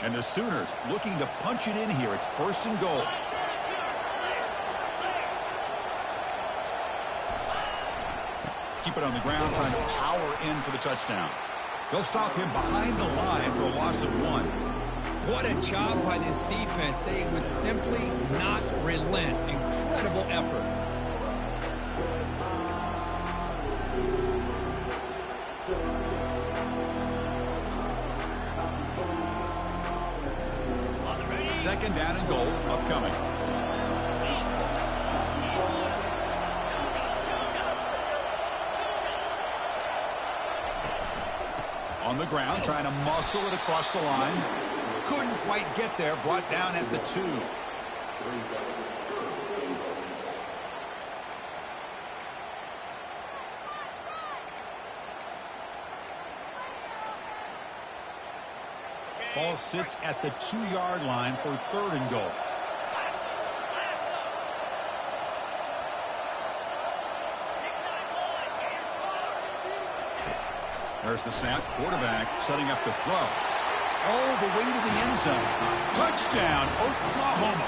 And the Sooners looking to punch it in here. It's 1st and goal. Keep it on the ground, trying to power in for the touchdown. They'll stop him behind the line for a loss of 1. What a job by this defense. They would simply not relent. Incredible effort. Second down and goal upcoming. On the ground, trying to muscle it across the line. Couldn't quite get there, brought down at the 2. Ball sits at the 2-yard line for 3rd and goal. There's the snap. Quarterback setting up the throw. All the way to the end zone. Touchdown, Oklahoma.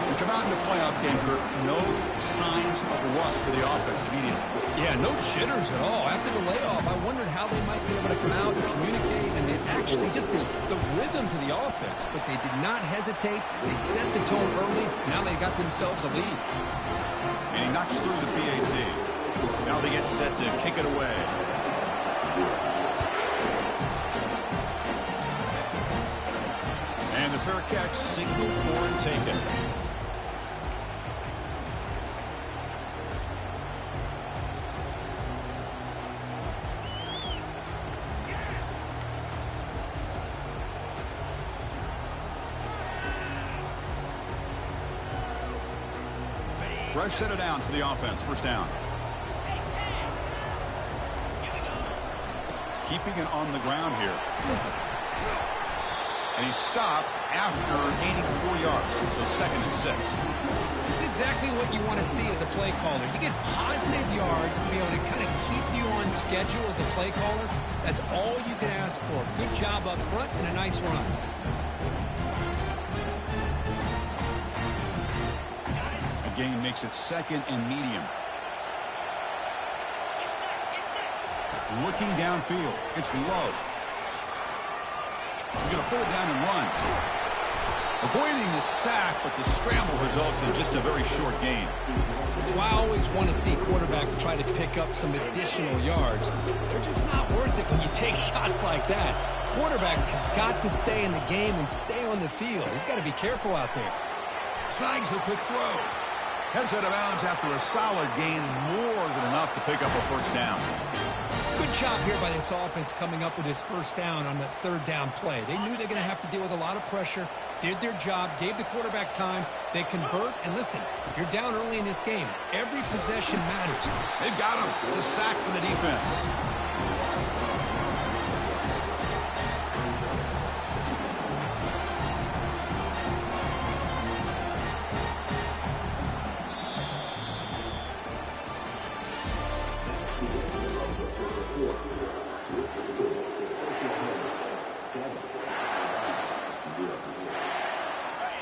We come out in the playoff game, Kurt. No signs of rust for the offense immediately. Yeah, no jitters at all. After the layoff, I wondered how they might be able to come out and communicate, and they actually just the rhythm to the offense. But they did not hesitate. They set the tone early. Now they got themselves a lead. And he knocks through the PAT. Now they get set to kick it away. And the fair catch signaled for and taken. Fresh set of downs for the offense. 1st down. Keeping it on the ground here. And he's stopped after gaining 4 yards. So 2nd and 6. This is exactly what you want to see as a play caller. You get positive yards to be able to kind of keep you on schedule as a play caller. That's all you can ask for. Good job up front and a nice run. The gain makes it 2nd and medium. Looking downfield. It's low. He's going to pull it down and run. Avoiding the sack, but the scramble results in just a very short gain. Well, I always want to see quarterbacks try to pick up some additional yards. They're just not worth it when you take shots like that. Quarterbacks have got to stay in the game and stay on the field. He's got to be careful out there. Snags the quick throw. Heads out of bounds after a solid gain, more than enough to pick up a 1st down. Good job here by this offense coming up with this 1st down on that 3rd down play. They knew they're going to have to deal with a lot of pressure, did their job, gave the quarterback time. They convert, and listen, you're down early in this game. Every possession matters. They've got him. It's a sack for the defense.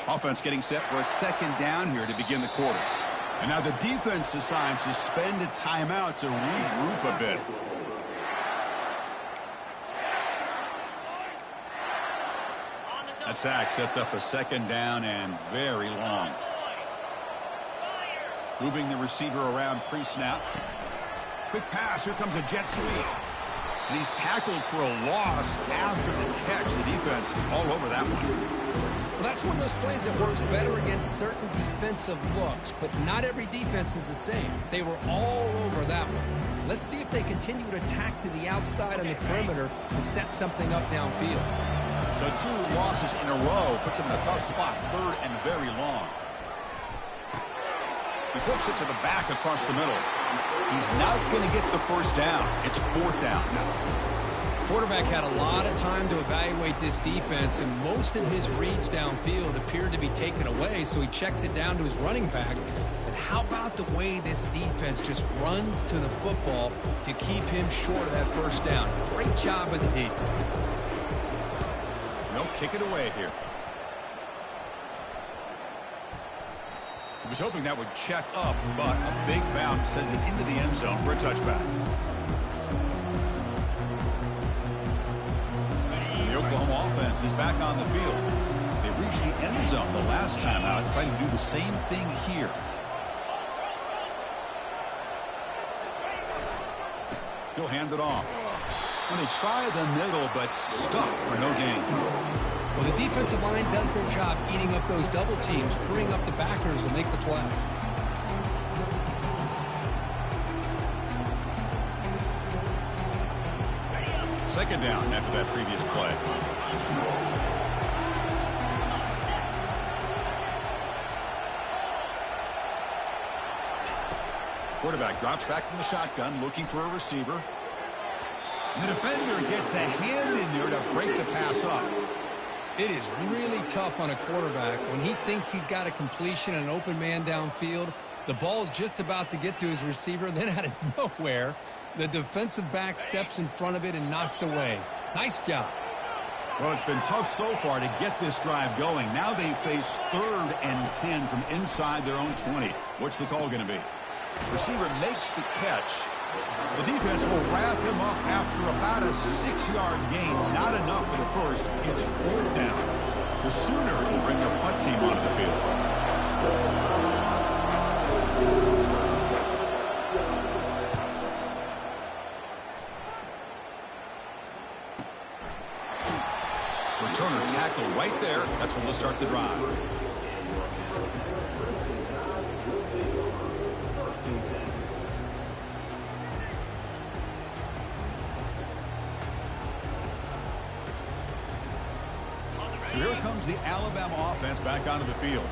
Offense getting set for a 2nd down here to begin the quarter. And now the defense decides to spend a timeout to regroup a bit. That sack sets up a 2nd down and very long. Moving the receiver around pre-snap. Quick pass. Here comes a jet sweep. And he's tackled for a loss after the catch. The defense all over that one. Well, that's one of those plays that works better against certain defensive looks, but not every defense is the same. They were all over that one. Let's see if they continue to attack to the outside on the perimeter to set something up downfield. So 2 losses in a row puts him in a tough spot. 3rd and very long. He flips it to the back across the middle. He's not going to get the 1st down. It's 4th down now. Quarterback had a lot of time to evaluate this defense, and most of his reads downfield appeared to be taken away, so he checks it down to his running back. But how about the way this defense just runs to the football to keep him short of that 1st down? Great job with the D. they'll kick it away here. He was hoping that would check up, but a big bounce sends it into the end zone for a touchback. The Oklahoma offense is back on the field. They reached the end zone the last time out, trying to do the same thing here. He'll hand it off. And they try the middle, but stuck for no gain. Well, the defensive line does their job eating up those double teams, freeing up the backers to make the play. Second down after that previous play. Quarterback drops back from the shotgun, looking for a receiver. And the defender gets a hand in there to break the pass up. It is really tough on a quarterback when he thinks he's got a completion and an open man downfield. The ball's just about to get to his receiver. Then out of nowhere, the defensive back steps in front of it and knocks away. Nice job. Well, it's been tough so far to get this drive going. Now they face 3rd and 10 from inside their own 20. What's the call going to be? Receiver makes the catch. The defense will wrap him up after about a 6-yard gain. Not enough for the first. It's 4th down. The Sooners will bring their punt team onto the field. Returner tackle right there. That's when they'll start the drive. Here comes the Alabama offense back onto the field.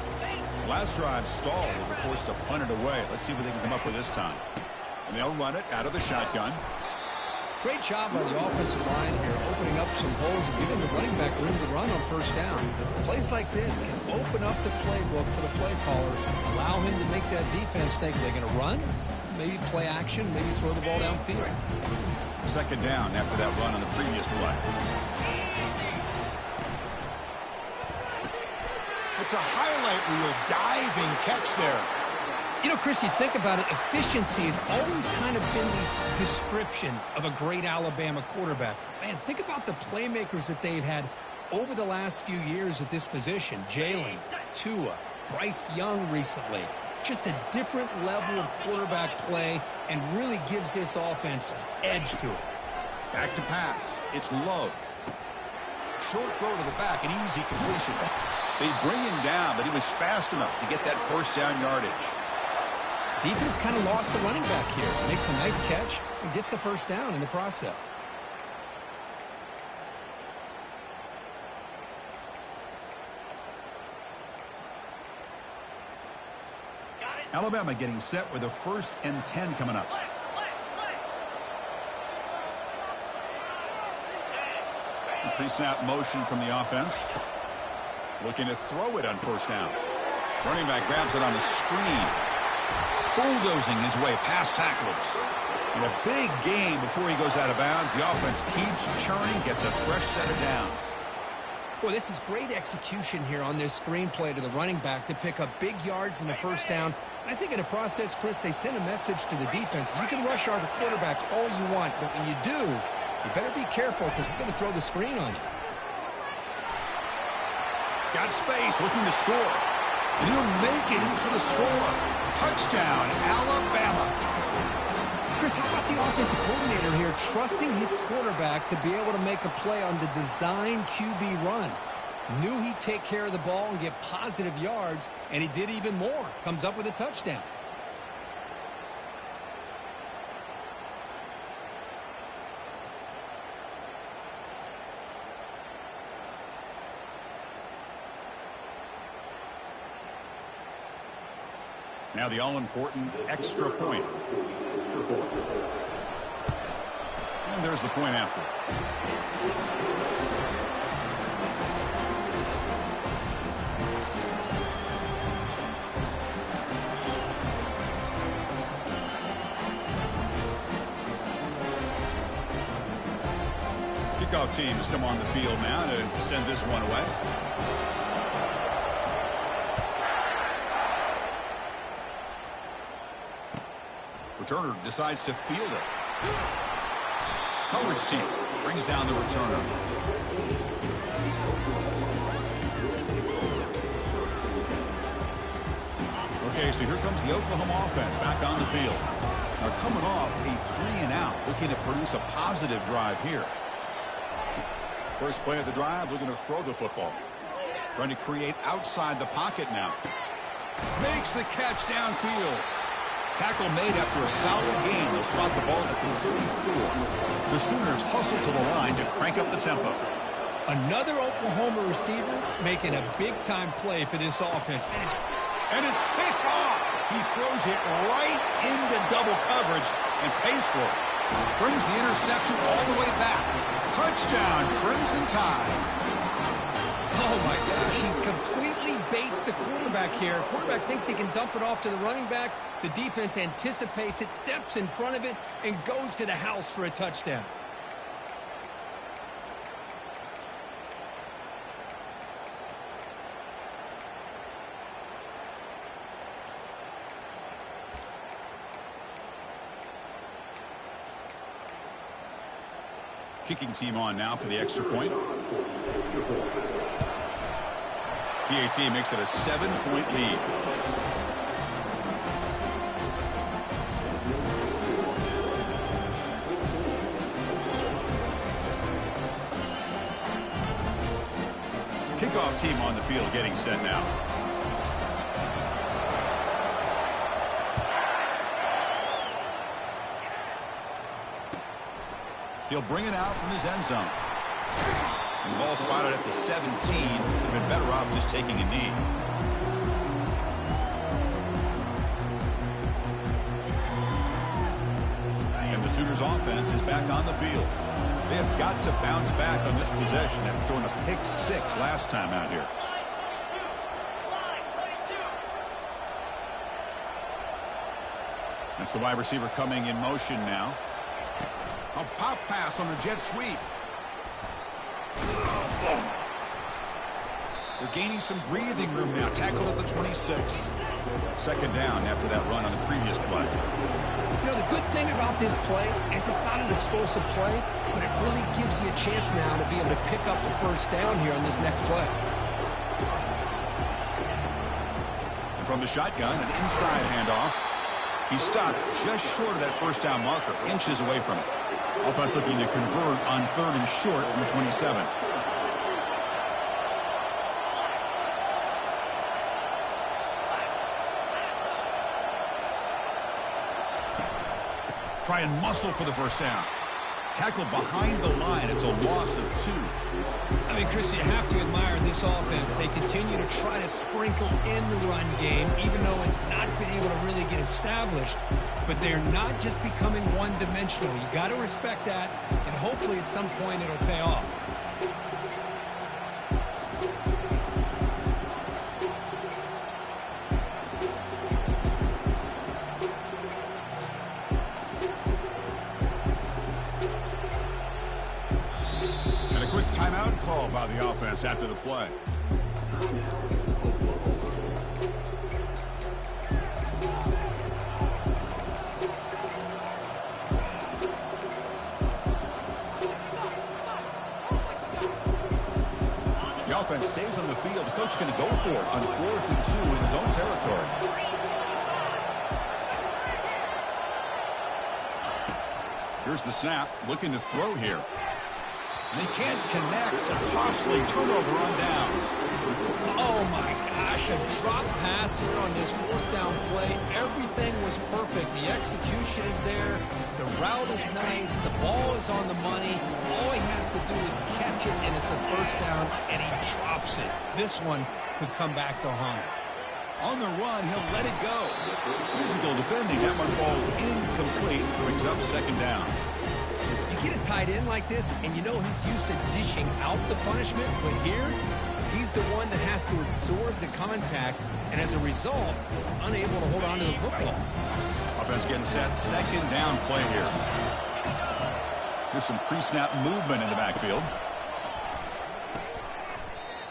Last drive stalled. They were forced to punt it away. Let's see what they can come up with this time. And they'll run it out of the shotgun. Great job by the offensive line here, opening up some holes and giving the running back room to run on first down. Plays like this can open up the playbook for the play caller, allow him to make that defense think they're going to run, maybe play action, maybe throw the ball downfield. Second down after that run on the previous play. It's a highlight reel diving catch there. You know, Chris, you think about it, efficiency has always kind of been the description of a great Alabama quarterback. Man, think about the playmakers that they've had over the last few years at this position. Jalen, Tua, Bryce Young recently. Just a different level of quarterback play and really gives this offense an edge to it. Back to pass. It's Love. Short throw to the back, an easy completion. They bring him down, but he was fast enough to get that first down yardage. Defense kind of lost the running back here. Makes a nice catch and gets the first down in the process. Alabama getting set with a 1st and 10 coming up. Pre-snap motion from the offense. Looking to throw it on first down. Running back grabs it on the screen. Bulldozing his way past tacklers. And a big gain before he goes out of bounds. The offense keeps churning, gets a fresh set of downs. Boy, this is great execution here on this screenplay to the running back to pick up big yards in the first down. I think in the process, Chris, they send a message to the defense. You can rush our quarterback all you want, but when you do, you better be careful because we're going to throw the screen on you. Got space, looking to score. And he'll make it for the score. Touchdown, Alabama. Chris, how about the offensive coordinator here trusting his quarterback to be able to make a play on the design QB run? Knew he'd take care of the ball and get positive yards, and he did even more. Comes up with a touchdown. Now the all-important extra point. And there's the point after. Kickoff teams come on the field now to send this one away. Returner decides to field it. Coverage team brings down the returner. Okay, so here comes the Oklahoma offense back on the field. Now coming off a 3-and-out, looking to produce a positive drive here. First play of the drive, looking to throw the football. Trying to create outside the pocket now. Makes the catch downfield. Tackle made after a solid gain. They'll spot the ball at the 34. The Sooners hustle to the line to crank up the tempo. Another Oklahoma receiver making a big-time play for this offense. And it's picked off. He throws it right into double coverage and pays for it. Brings the interception all the way back. Touchdown, Crimson Tide. Oh, my gosh, he completely baits the quarterback here. Quarterback thinks he can dump it off to the running back. The defense anticipates it, steps in front of it, and goes to the house for a touchdown. Kicking team on now for the extra point. PAT makes it a 7-point lead. Kickoff team on the field getting set now. He'll bring it out from his end zone. And the ball spotted at the 17. Would have been better off just taking a knee. And the Sooners offense is back on the field. They have got to bounce back on this possession after throwing a pick 6 last time out here. That's the wide receiver coming in motion now. A pop pass on the jet sweep. They're gaining some breathing room now. Tackled at the 26. Second down after that run on the previous play. You know, the good thing about this play is it's not an explosive play, but it really gives you a chance now to be able to pick up a first down here on this next play. And from the shotgun, an inside handoff. He stopped just short of that first down marker, inches away from it. Offense looking to convert on 3rd and short from the 27. Try and muscle for the first down. Tackled behind the line. It's a loss of 2. I mean, Chris, you have to admire this offense. They continue to try to sprinkle in the run game, even though it's not been able to really get established. But they're not just becoming one-dimensional. You got to respect that, and hopefully at some point it'll pay off. Timeout call by the offense after the play. The offense stays on the field. The coach is going to go for it on 4th and 2 in his own territory. Here's the snap. Looking to throw here. And they can't connect. A costly turnover on downs. Oh, my gosh. A drop pass here on this 4th down play. Everything was perfect. The execution is there. The route is nice. The ball is on the money. All he has to do is catch it, and it's a first down, and he drops it. This one could come back to haunt him. On the run, he'll let it go. Physical defending. That one falls incomplete. Brings up 2nd down. Get a tight end like this, and you know he's used to dishing out the punishment, but here, he's the one that has to absorb the contact, and as a result, he's unable to hold on to the football. Offense getting set. 2nd down play here. Here's some pre-snap movement in the backfield.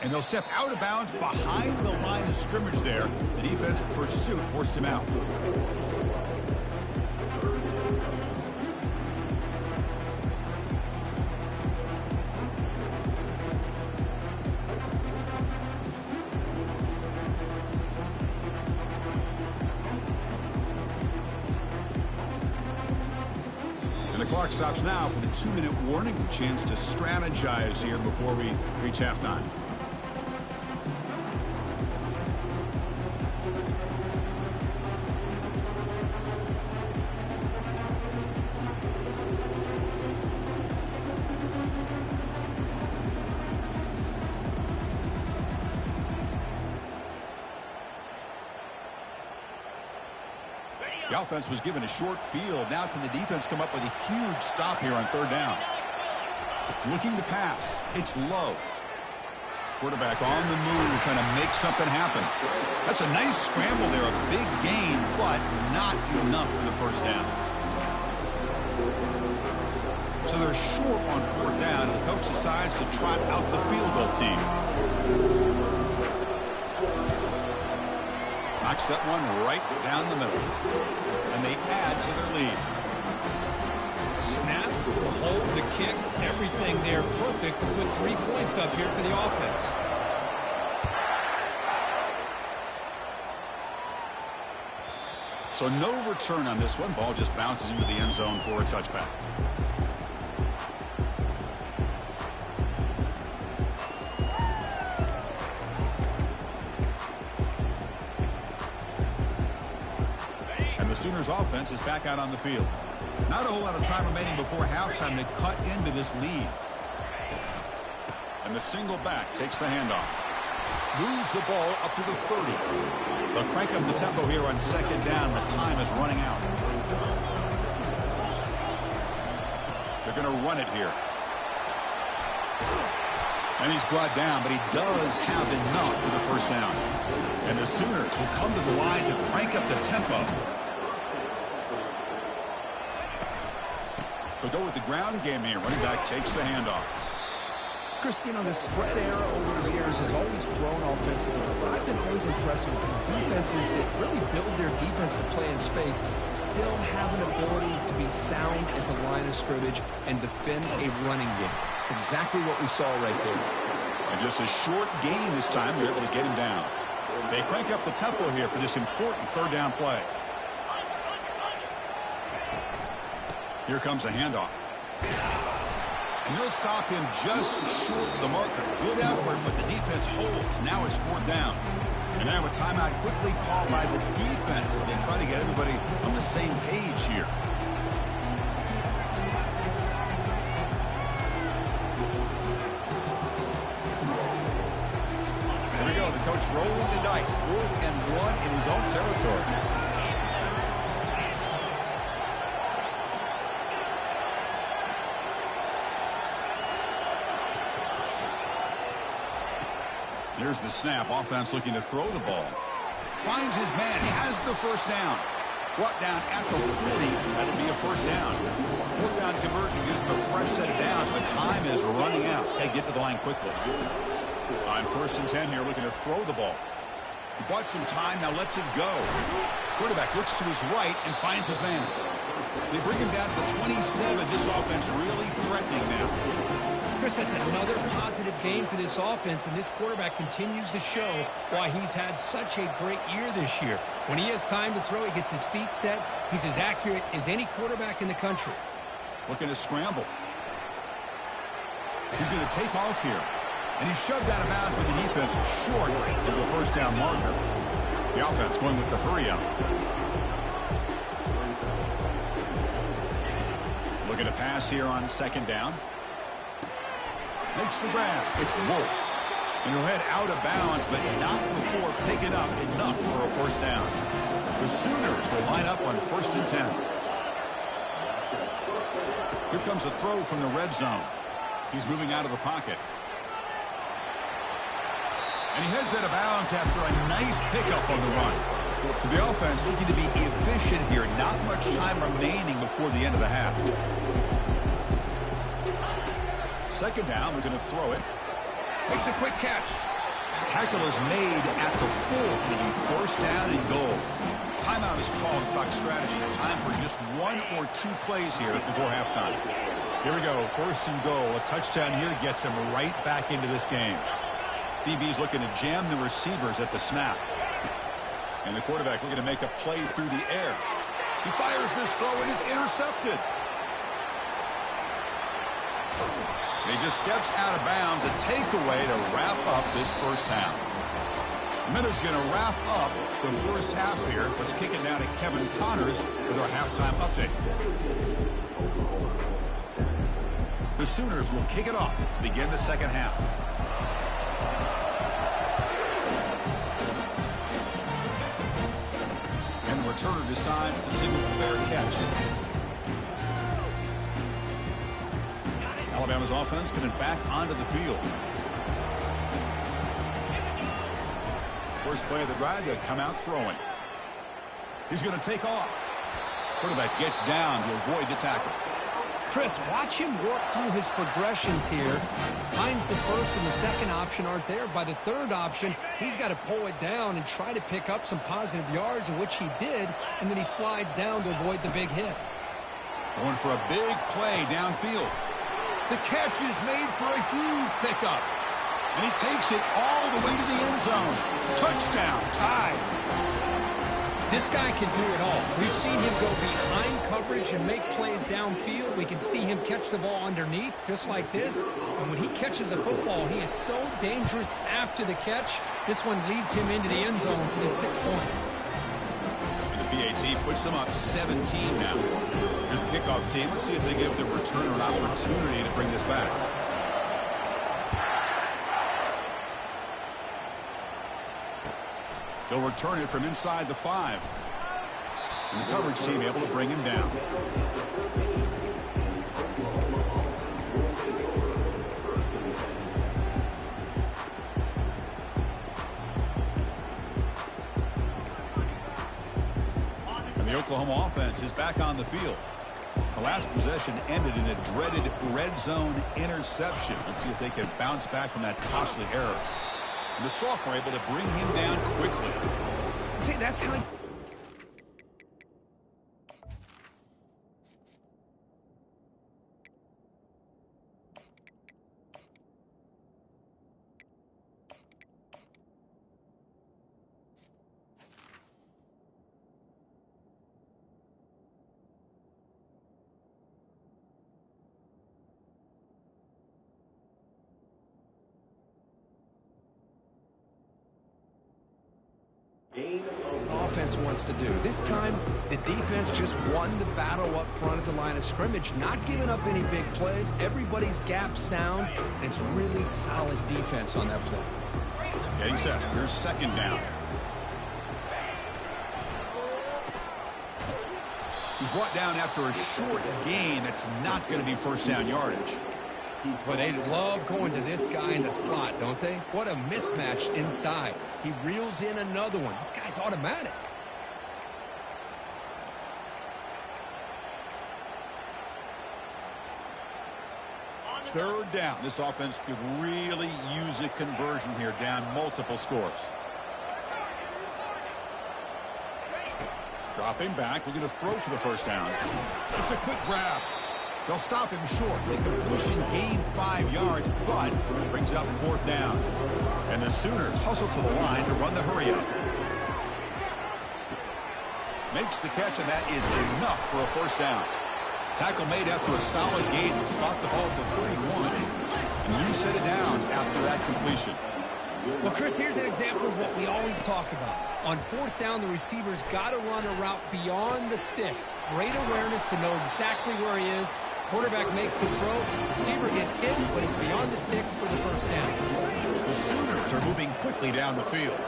And they'll step out of bounds behind the line of scrimmage there. The defense pursuit forced him out. And the clock stops now for the 2-minute warning. A chance to strategize here before we reach halftime. The offense was given a short field. Now can the defense come up with a huge stop here on third down? Looking to pass. It's low. Quarterback on the move, trying to make something happen. That's a nice scramble there. A big gain, but not enough for the first down. So they're short on fourth down, and the coach decides to trot out the field goal team. Knocks that one right down the middle. And they add to their lead. Snap, the hold, the kick, everything there perfect to put 3 points up here for the offense. So no return on this one. Ball just bounces into the end zone for a touchback. Sooners offense is back out on the field. Not a whole lot of time remaining before halftime to cut into this lead. And the single back takes the handoff. Moves the ball up to the 30. They'll crank up the tempo here on second down. The time is running out. They're going to run it here. And he's brought down, but he does have enough for the first down. And the Sooners will come to the line to crank up the tempo. They'll go with the ground game here. Running back takes the handoff. Christine, the spread era over the years has always grown offensively, but I've been always impressed with defenses that really build their defense to play in space, still have an ability to be sound at the line of scrimmage and defend a running game. It's exactly what we saw right there. And just a short gain this time. They're able to get him down. They crank up the tempo here for this important third down play. Here comes a handoff. And they'll stop him just short of the marker. Good effort, but the defense holds. Now it's fourth down. And now a timeout quickly called by the defense as they try to get everybody on the same page here. There we go. The coach rolling the dice. 4th and 1 in his own territory. Here's the snap. Offense looking to throw the ball. Finds his man. He has the first down. Brought down at the 40. That'll be a first down. Fourth down conversion gives him a fresh set of downs, but time is running out. They get to the line quickly. On 1st and 10 here, looking to throw the ball. He bought some time, now lets it go. Quarterback looks to his right and finds his man. They bring him down to the 27. This offense really threatening now. Chris, that's another positive game for this offense, and this quarterback continues to show why he's had such a great year this year. When he has time to throw, he gets his feet set. He's as accurate as any quarterback in the country. Looking to scramble. He's going to take off here. And he's shoved out of bounds by the defense short of the first down marker. The offense going with the hurry out. Looking to pass here on second down. Makes the grab. It's Wolf. And he'll head out of bounds, but not before picking up enough for a first down. The Sooners will line up on 1st and 10. Here comes a throw from the red zone. He's moving out of the pocket. And he heads out of bounds after a nice pickup on the run. So the offense looking to be efficient here. Not much time remaining before the end of the half. Second down, we're going to throw it. Makes a quick catch. Tackle is made at the 4. It'll be first down and goal. Timeout is called to talk strategy. Time for just 1 or 2 plays here before halftime. Here we go. First and goal. A touchdown here gets him right back into this game. DB's looking to jam the receivers at the snap. And the quarterback looking to make a play through the air. He fires this throw and is intercepted. He just steps out of bounds. A takeaway to wrap up this first half. Minutes going to wrap up the first half here. Let's kick it down to Kevin Connors with our halftime update. The Sooners will kick it off to begin the second half. And the returner decides to single fair catch. Alabama's offense coming back onto the field. First play of the drive, they come out throwing. He's going to take off. Quarterback gets down to avoid the tackle. Chris, watch him work through his progressions here. Finds the first and the second option aren't there. By the third option, he's got to pull it down and try to pick up some positive yards, in which he did, and then he slides down to avoid the big hit. Going for a big play downfield. The catch is made for a huge pickup. And he takes it all the way to the end zone. Touchdown, tied. This guy can do it all. We've seen him go behind coverage and make plays downfield. We can see him catch the ball underneath, just like this. And when he catches a football, he is so dangerous after the catch. This one leads him into the end zone for the 6 points. And the PAT puts them up 17 now. Here's the kickoff team. Let's see if they give the returner an opportunity to bring this back. They'll return it from inside the 5. And the coverage team able to bring him down. And the Oklahoma offense is back on the field. The last possession ended in a dreaded red zone interception. Let's see if they can bounce back from that costly error. The sophomore able to bring him down quickly. See, that's how... offense wants to do. This time, the defense just won the battle up front at the line of scrimmage, not giving up any big plays. Everybody's gap sound, and it's really solid defense on that play. Getting set. Here's second down. He's brought down after a short gain. That's not going to be first down yardage. Well, they love going to this guy in the slot, don't they? What a mismatch inside. He reels in another one. This guy's automatic. Third down. This offense could really use a conversion here, down multiple scores. Dropping back, looking to throw for the first down. It's a quick grab. They'll stop him short. The completion gained 5 yards, but brings up fourth down. And the Sooners hustle to the line to run the hurry up. Makes the catch, and that is enough for a first down. Tackle made after a solid gain. Spot the ball for 31. And you set it down after that completion. Well, Chris, here's an example of what we always talk about. On fourth down, the receiver's got to run a route beyond the sticks. Great awareness to know exactly where he is. Quarterback makes the throw. Receiver gets hit, but he's beyond the sticks for the first down. The Sooners are moving quickly down the field.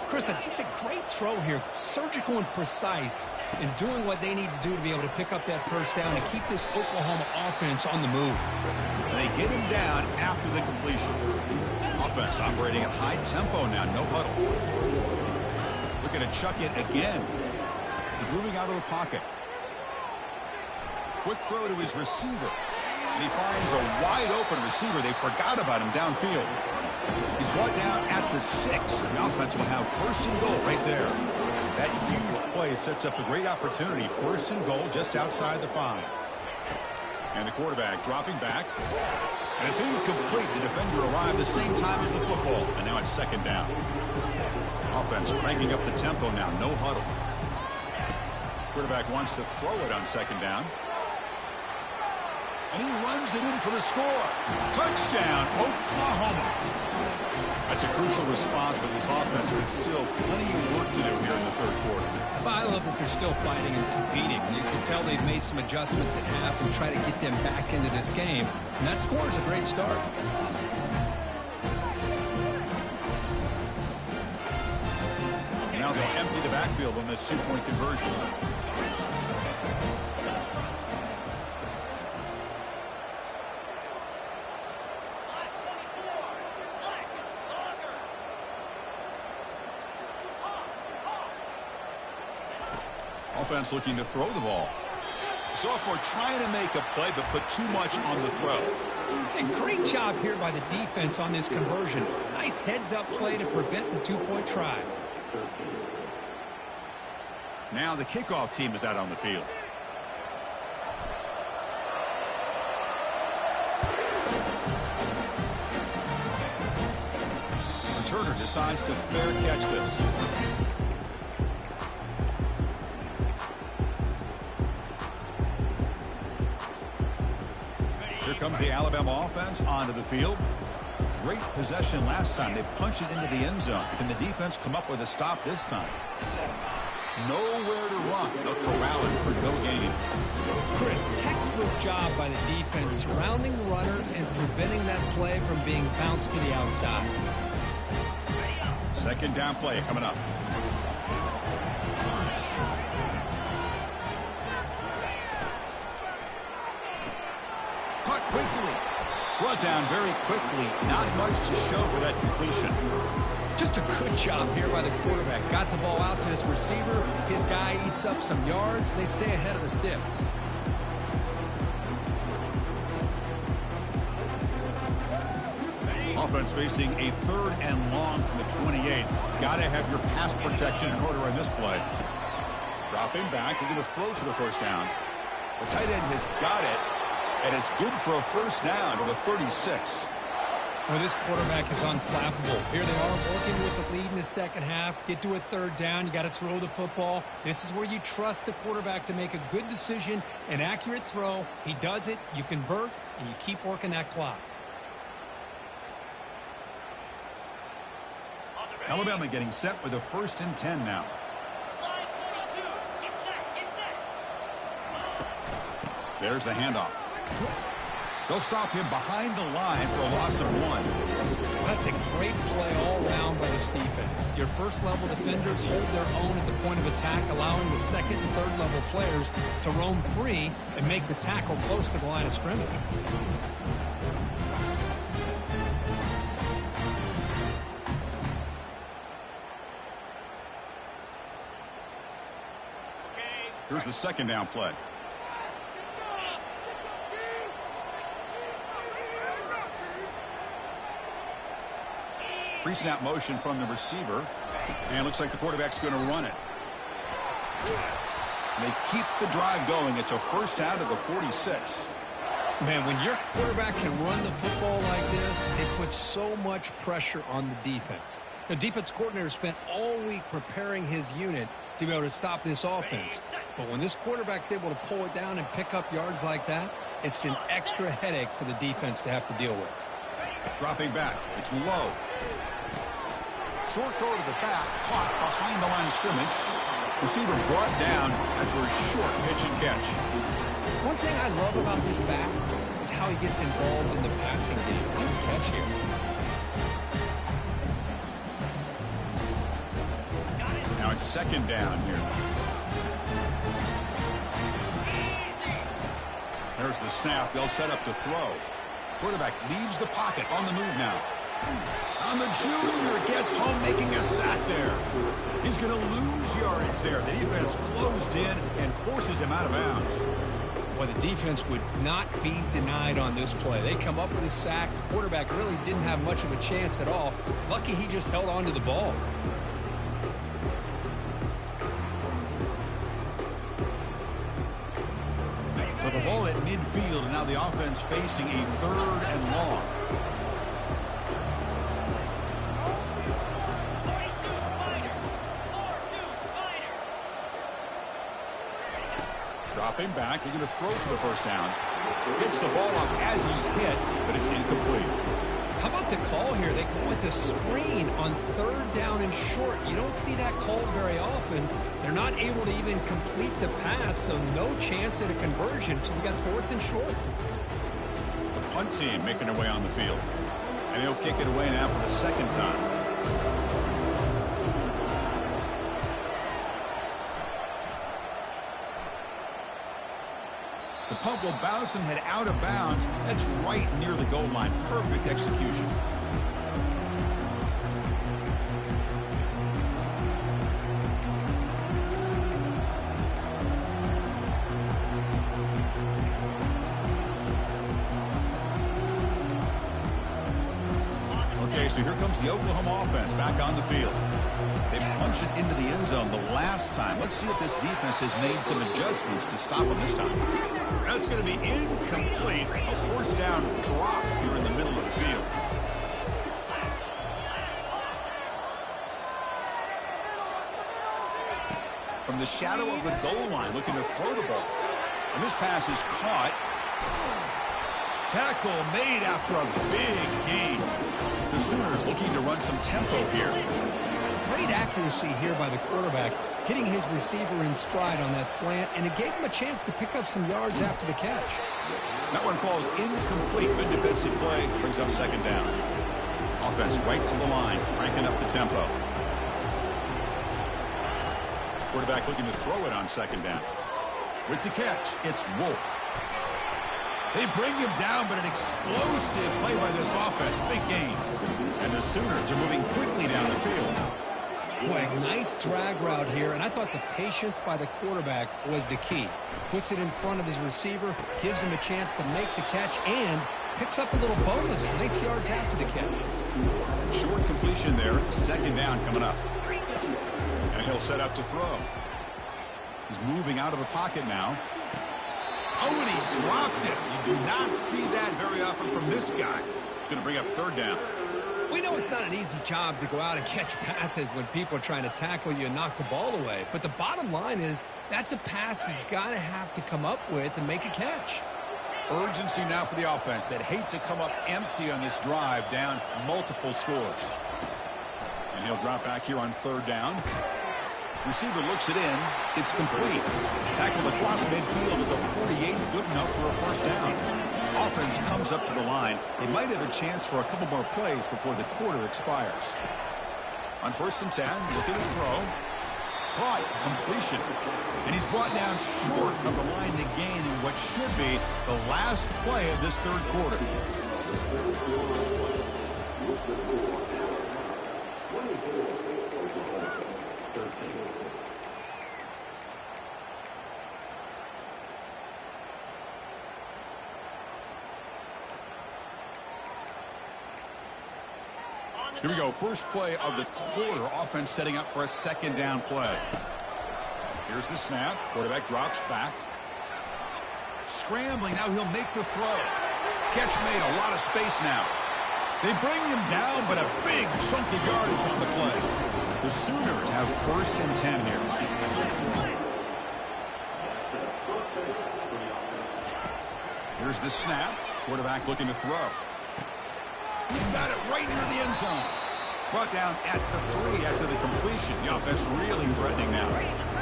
Chris, just a great throw here. Surgical and precise in doing what they need to do to be able to pick up that first down and keep this Oklahoma offense on the move. And they get him down after the completion. Offense operating at high tempo now, no huddle. Looking to chuck it again. He's moving out of the pocket. Quick throw to his receiver. And he finds a wide open receiver. They forgot about him downfield. He's brought down at the 6. The offense will have first and goal right there. That huge play sets up a great opportunity. First and goal just outside the 5. And the quarterback dropping back. And it's incomplete. The defender arrived the same time as the football. And now it's second down. Offense cranking up the tempo now. No huddle. Quarterback wants to throw it on second down. And he runs it in for the score. Touchdown, Oklahoma. That's a crucial response for this offense, but it's still plenty of work to do here in the third quarter. I love that they're still fighting and competing. You can tell they've made some adjustments at half and try to get them back into this game. And that score is a great start. Now they'll empty the backfield on this two-point conversion. Offense looking to throw the ball. Sophomore trying to make a play, but put too much on the throw. A great job here by the defense on this conversion. Nice heads-up play to prevent the two-point try. Now the kickoff team is out on the field. Turner decides to fair catch this. Here comes the Alabama offense onto the field. Great possession last time. They punched it into the end zone. Can the defense come up with a stop this time? Nowhere to run. They'll corral him for no gain. Chris, textbook job by the defense surrounding the runner and preventing that play from being bounced to the outside. Second down play coming up. Caught quickly. Brought down very quickly. Not much to show for that completion. Just a good job here by the quarterback. Got the ball out to his receiver. His guy eats up some yards. They stay ahead of the sticks. Offense facing a third and long from the 28. Got to have your pass protection in order in this play. Dropping back. They're going to throw for the first down. The tight end has got it, and it's good for a first down to the 36. Well, this quarterback is unflappable. Here they are working with the lead in the second half. Get to a third down. You got to throw the football. This is where you trust the quarterback to make a good decision, an accurate throw. He does it. You convert, and you keep working that clock. Alabama getting set with a first and 10 now. There's the handoff. They'll stop him behind the line for a loss of 1. That's a great play all around by this defense. Your first-level defenders hold their own at the point of attack, allowing the second and third-level players to roam free and make the tackle close to the line of scrimmage. Here's the second down play. Pre-snap motion from the receiver. And looks like the quarterback's going to run it. And they keep the drive going. It's a first down to the 46. Man, when your quarterback can run the football like this, it puts so much pressure on the defense. The defense coordinator spent all week preparing his unit to be able to stop this offense. But when this quarterback's able to pull it down and pick up yards like that, it's an extra headache for the defense to have to deal with. Dropping back. It's low. Short throw to the back. Caught behind the line of scrimmage. Receiver brought down after a short pitch and catch. One thing I love about this back is how he gets involved in the passing game. Nice catch here. Now it's second down here. There's the snap. They'll set up the throw. Quarterback leaves the pocket on the move now. On the junior, gets home, making a sack there. He's going to lose yardage there. The defense closed in and forces him out of bounds. Well, the defense would not be denied on this play. They come up with a sack. The quarterback really didn't have much of a chance at all. Lucky he just held on to the ball. So the ball at midfield, and now the offense facing a 3rd and long. Dropping back, they're going to throw for the first down. Gets the ball up as he's hit, but it's incomplete. How about the call here? They go with the screen on 3rd down and short. You don't see that called very often. They're not able to even complete the pass, so no chance at a conversion. So we got 4th and short. The punt team making their way on the field. And he'll kick it away now for the 2nd time. The punt will bounce and head out of bounds. That's right near the goal line. Perfect execution. Okay, so here comes the Oklahoma offense back on the field. They punch it into the end zone the last time. Let's see if this defense has made some adjustments to stop them this time. That's going to be incomplete. A 4th down drop here in the middle of the field. From the shadow of the goal line, looking to throw the ball. And this pass is caught. Tackle made after a big gain. The Sooners looking to run some tempo here. Great accuracy here by the quarterback, hitting his receiver in stride on that slant, and it gave him a chance to pick up some yards after the catch. That one falls incomplete. Good defensive play. Brings up 2nd down. Offense right to the line, cranking up the tempo. Quarterback looking to throw it on 2nd down. With the catch, it's Wolf. They bring him down, but an explosive play by this offense. Big gain. And the Sooners are moving quickly down the field. Boy, nice drag route here, and I thought the patience by the quarterback was the key. Puts it in front of his receiver, gives him a chance to make the catch, and picks up a little bonus. Nice yards after the catch. Short completion there. 2nd down coming up. And he'll set up to throw. He's moving out of the pocket now. Oh, and he dropped it. You do not see that very often from this guy. It's going to bring up 3rd down. We know it's not an easy job to go out and catch passes when people are trying to tackle you and knock the ball away. But the bottom line is that's a pass you got to have to come up with and make a catch. Urgency now for the offense that hates to come up empty on this drive, down multiple scores. And he'll drop back here on 3rd down. Receiver looks it in. It's complete. Tackle across midfield at the 48. Good enough for a 1st down. Offense comes up to the line. They might have a chance for a couple more plays before the quarter expires. On 1st and 10, looking to throw. Caught, completion. And he's brought down short of the line to gain in what should be the last play of this 3rd quarter. Here we go. First play of the quarter. Offense setting up for a 2nd down play. Here's the snap. Quarterback drops back. Scrambling. Now he'll make the throw. Catch made. A lot of space now. They bring him down, but a big chunk of yardage on the play. The Sooners have 1st and 10 here. Here's the snap. Quarterback looking to throw. He's got it right near the end zone. Brought down at the 3 after the completion. The offense really threatening now.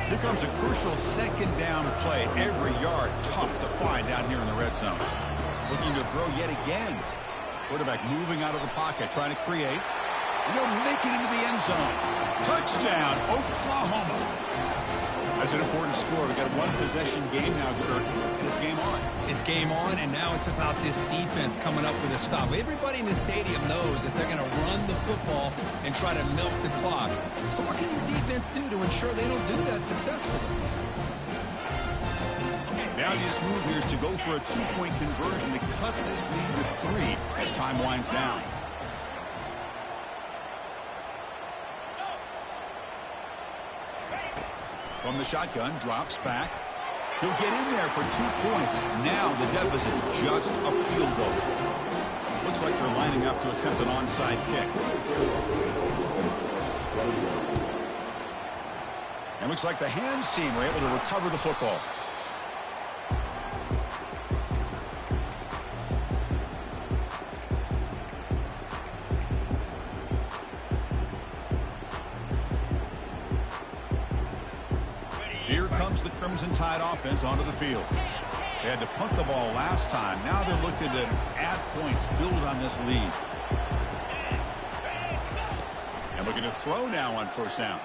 Here comes a crucial 2nd down play. Every yard tough to find down here in the red zone. Looking to throw yet again. Quarterback moving out of the pocket, trying to create. He'll make it into the end zone. Touchdown, Oklahoma. That's an important score. We've got a 1-possession game now, Kirk, and it's game on. It's game on, and now it's about this defense coming up with a stop. Everybody in the stadium knows that they're going to run the football and try to milk the clock. So what can your defense do to ensure they don't do that successfully? Valiant's move here is to go for a 2-point conversion to cut this lead to 3 as time winds down. From the shotgun, drops back. He'll get in there for 2 points. Now the deficit just a field goal. Looks like they're lining up to attempt an onside kick. And looks like the hands team were able to recover the football. Here comes the Crimson Tide offense onto the field. They had to punt the ball last time. Now they're looking to add points, build on this lead. And looking to throw now on first down.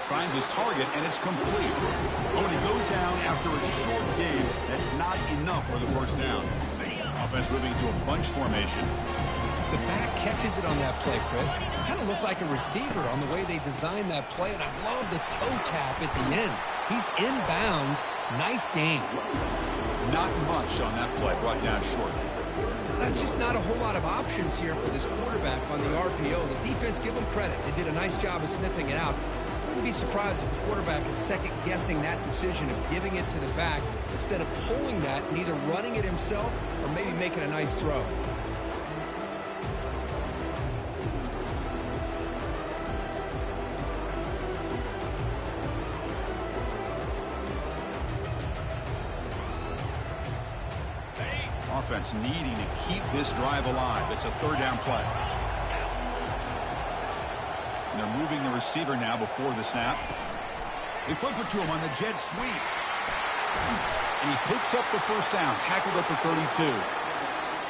Finds his target, and it's complete. Oh, and he goes down after a short game. That's not enough for the first down. Offense moving to a bunch formation. The back catches it on that play, Chris. Kind of looked like a receiver on the way they designed that play, and I love the toe tap at the end. He's inbounds. Nice game. Not much on that play, brought down short. That's just not a whole lot of options here for this quarterback on the RPO. The defense, give them credit. They did a nice job of sniffing it out. I wouldn't be surprised if the quarterback is second-guessing that decision of giving it to the back instead of pulling that and either running it himself or maybe making a nice throw. Offense needing to keep this drive alive. It's a third down play. And they're moving the receiver now before the snap. They flip it to him on the jet sweep. And he picks up the first down, tackled at the 32.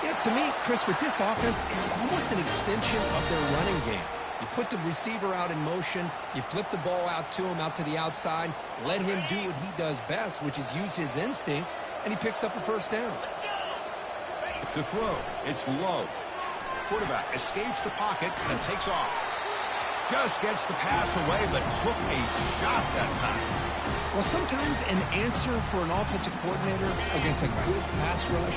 Yeah, to me, Chris, with this offense, it's almost an extension of their running game. You put the receiver out in motion, you flip the ball out to him, out to the outside, let him do what he does best, which is use his instincts, and he picks up a first down. To throw, it's Love. Quarterback escapes the pocket and takes off. Just gets the pass away, but took a shot that time. Well, sometimes an answer for an offensive coordinator against a good pass rush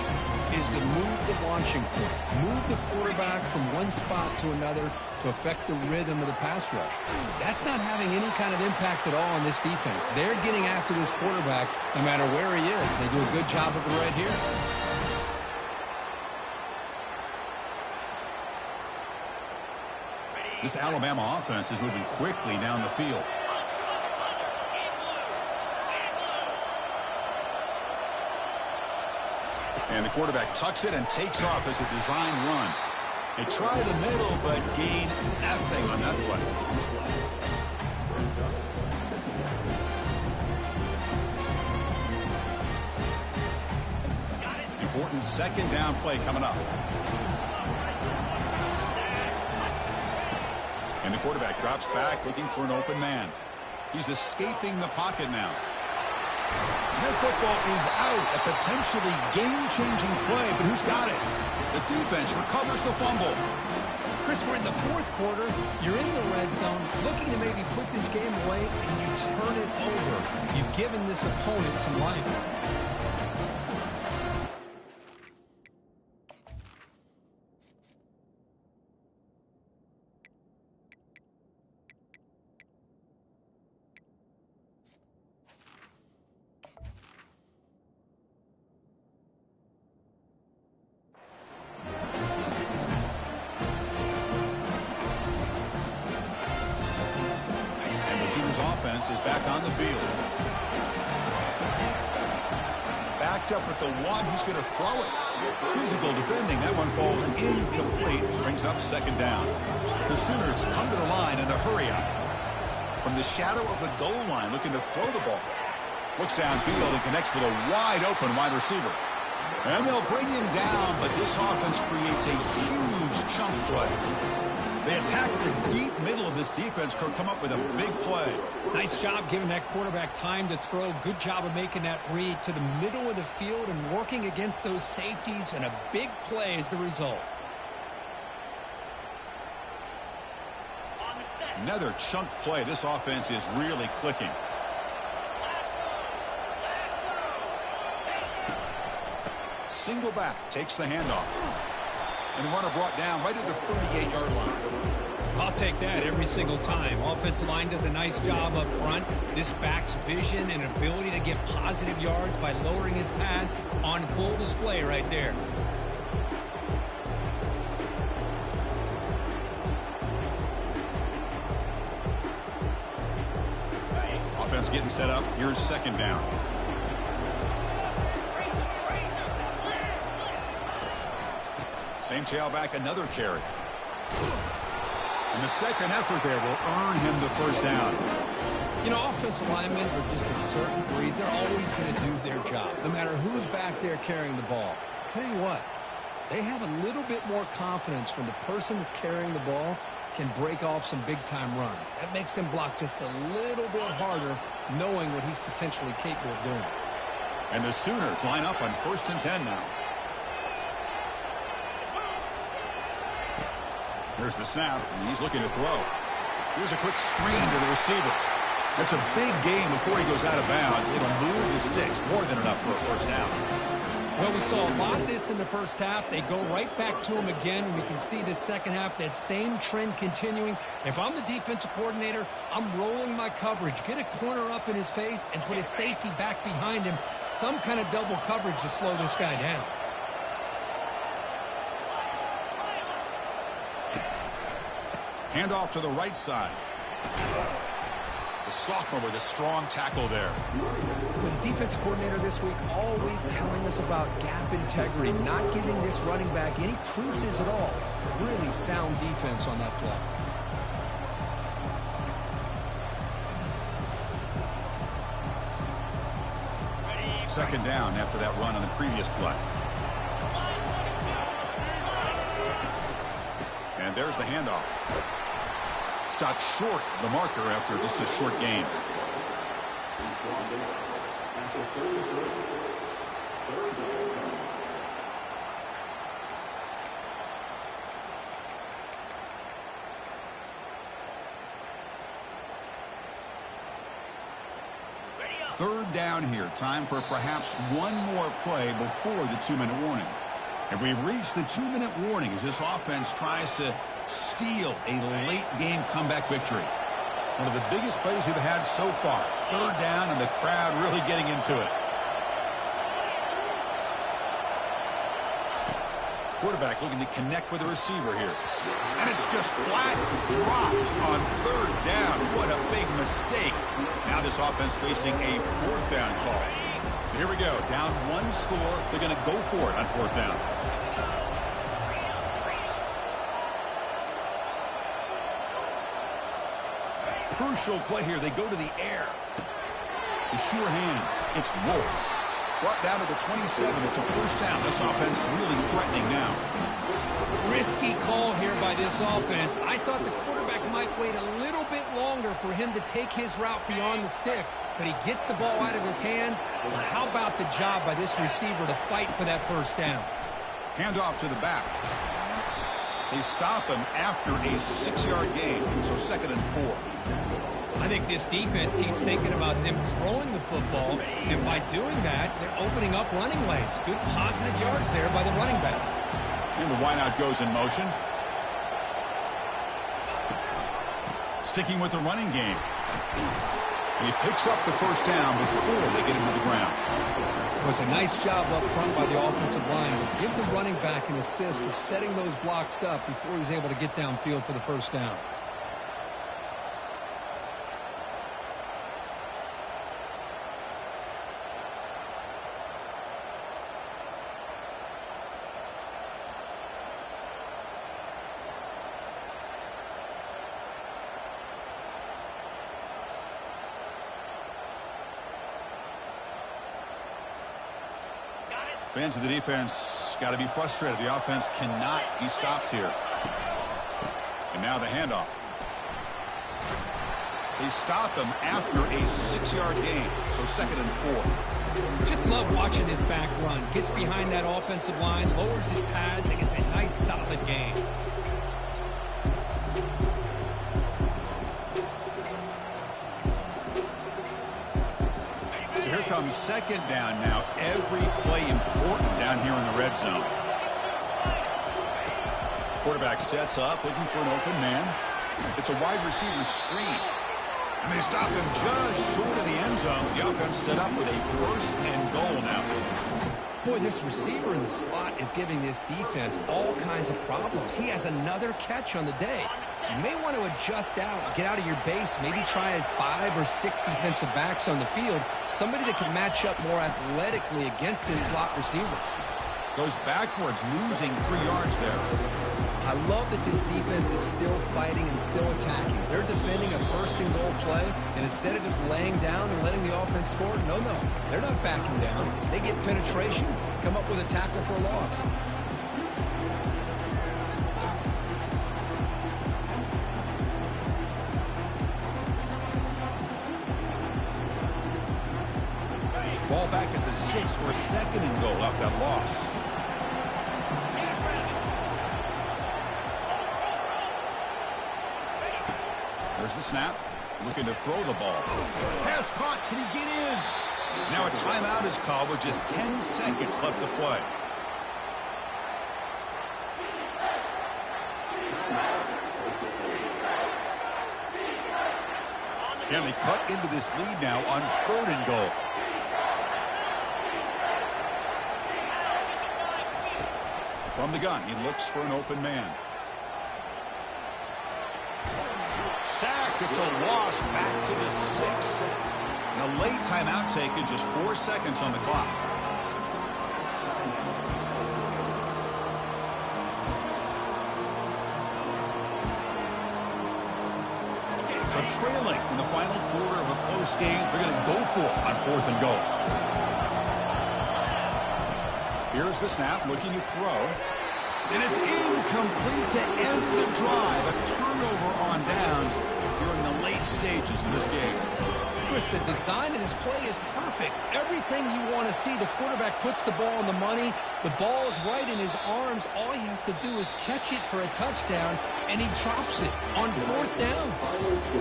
is to move the launching point, move the quarterback from one spot to another to affect the rhythm of the pass rush. That's not having any kind of impact at all on this defense. They're getting after this quarterback no matter where he is. They do a good job of it right here. This Alabama offense is moving quickly down the field. And the quarterback tucks it and takes off as a design run. They try the middle, but gain nothing on that play. Important second down play coming up. And the quarterback drops back looking for an open man. He's escaping the pocket now. And that football is out. A potentially game-changing play, but who's got it? The defense recovers the fumble. Chris, we're in the fourth quarter. You're in the red zone, looking to maybe put this game away, and you turn it over. You've given this opponent some life. Offense is back on the field. Backed up at the 1. He's going to throw it. Physical defending. That one falls incomplete. Brings up second down. The Sooners come to the line in the hurry up. From the shadow of the goal line, looking to throw the ball. Looks downfield and connects with a wide open wide receiver. And they'll bring him down, but this offense creates a huge chunk play. They attack the deep middle of this defense, come up with a big play. Nice job giving that quarterback time to throw. Good job of making that read to the middle of the field and working against those safeties, and a big play is the result. Another chunk play. This offense is really clicking. single back, takes the handoff. And the runner brought down right at the 38-yard line. I'll take that every single time. Offensive line does a nice job up front. This back's vision and ability to get positive yards by lowering his pads on full display right there. Offense getting set up. Here's second down. Same tailback, another carry. And the second effort there will earn him the first down. You know, offensive linemen are just a certain breed. They're always going to do their job, no matter who's back there carrying the ball. I'll tell you what, they have a little bit more confidence when the person that's carrying the ball can break off some big-time runs. That makes them block just a little bit harder, knowing what he's potentially capable of doing. And the Sooners line up on 1st and 10 now. There's the snap, and he's looking to throw. Here's a quick screen to the receiver. That's a big gain before he goes out of bounds. It'll move the sticks, more than enough for a first down. Well, we saw a lot of this in the first half. They go right back to him again. We can see the second half, that same trend continuing. If I'm the defensive coordinator, I'm rolling my coverage. Get a corner up in his face and put his safety back behind him. Some kind of double coverage to slow this guy down. Handoff to the right side. The sophomore with a strong tackle there. With the defensive coordinator this week, all week telling us about gap integrity, not giving this running back any creases at all. Really sound defense on that play. Second down after that run on the previous play. And there's the handoff. Stopped short of the marker after just a short gain. Third down here. Time for perhaps one more play before the 2-minute warning. And we've reached the 2-minute warning as this offense tries to steal a late-game comeback victory. One of the biggest plays we've had so far. Third down and the crowd really getting into it. Quarterback looking to connect with the receiver here. And it's just flat dropped on third down. What a big mistake. Now this offense facing a fourth down call. So here we go. Down one score. They're going to go for it on fourth down. Crucial play here. They go to the air. The sure hands. It's Wolf. Brought down to the 27. It's a first down. This offense really threatening now. Risky call here by this offense. I thought the quarterback might wait a little bit longer for him to take his route beyond the sticks, but he gets the ball out of his hands. And how about the job by this receiver to fight for that first down? Handoff to the back. They stop him after a 6-yard gain, so second and 4. I think this defense keeps thinking about them throwing the football, and by doing that, they're opening up running lanes. Good positive yards there by the running back. And the wideout goes in motion. Sticking with the running game. And he picks up the first down before they get him to the ground. It was a nice job up front by the offensive line. Give the running back an assist for setting those blocks up before he's able to get downfield for the first down. Fans of the defense got to be frustrated. The offense cannot be stopped here. And now the handoff. They stop him after a 6-yard gain, so second and 4. Just love watching this back run. Gets behind that offensive line, lowers his pads, and gets a nice solid gain. So here comes On second down now, every play important down here in the red zone. Quarterback sets up, looking for an open man. It's a wide receiver screen. And they stop him just short of the end zone. The offense set up with a 1st and goal now. Boy, this receiver in the slot is giving this defense all kinds of problems. He has another catch on the day. You may want to adjust out, get out of your base, maybe try 5 or 6 defensive backs on the field, somebody that can match up more athletically against this slot receiver. Goes backwards, losing 3 yards there. I love that this defense is still fighting and still attacking. They're defending a 1st and goal play, and instead of just laying down and letting the offense score, no, they're not backing down. They get penetration, come up with a tackle for a loss. Ball back at the 6 for a 2nd and goal off that loss. There's the snap. Looking to throw the ball. Pass caught. Can he get in? Now a timeout is called with just 10 seconds left to play. Can they cut into this lead now on 3rd and goal? From the gun, he looks for an open man. Sacked. It's a loss back to the 6. And a late timeout taken, just 4 seconds on the clock. So trailing in the final quarter of a close game, they're going to go for it on 4th and goal. Here's the snap, looking to throw. And it's incomplete to end the drive. A turnover on downs during the late stages of this game. Chris, the design of this play is perfect. Everything you want to see. The quarterback puts the ball on the money. The ball is right in his arms. All he has to do is catch it for a touchdown, and he drops it on 4th down.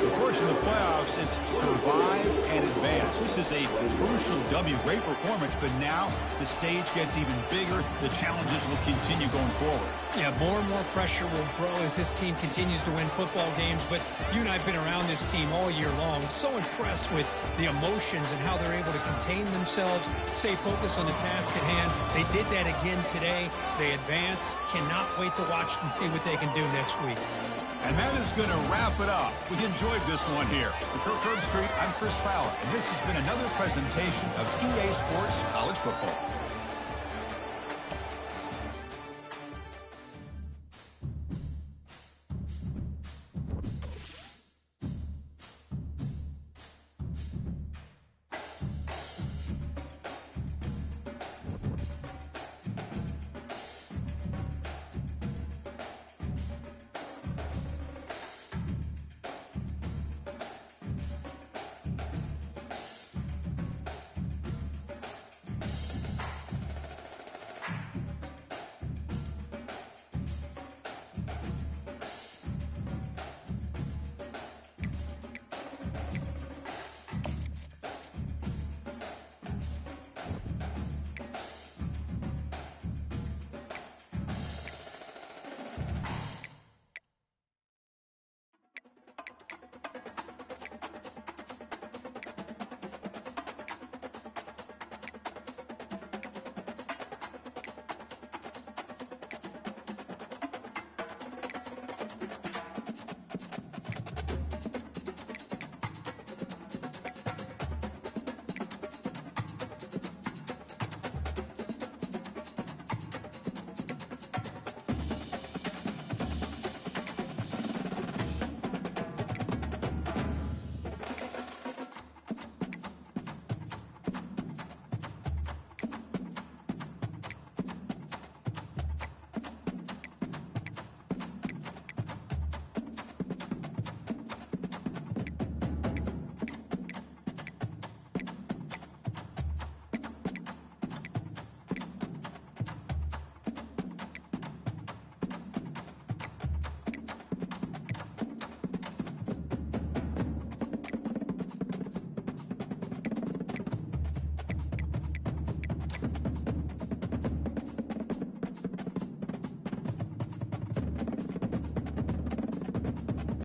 Of course, in the playoffs, it's survive and advance. This is a crucial W. Great performance, but now the stage gets even bigger. The challenges will continue going forward. Yeah, more and more pressure will grow as this team continues to win football games, but you and I have been around this team all year long. So impressed with the emotions and how they're able to contain themselves, stay focused on the task at hand. They did that again today. They advance. Cannot wait to watch and see what they can do next week. And that is going to wrap it up. We enjoyed this one here. For Kirk Street, I'm Chris Fowler, and this has been another presentation of EA Sports College Football.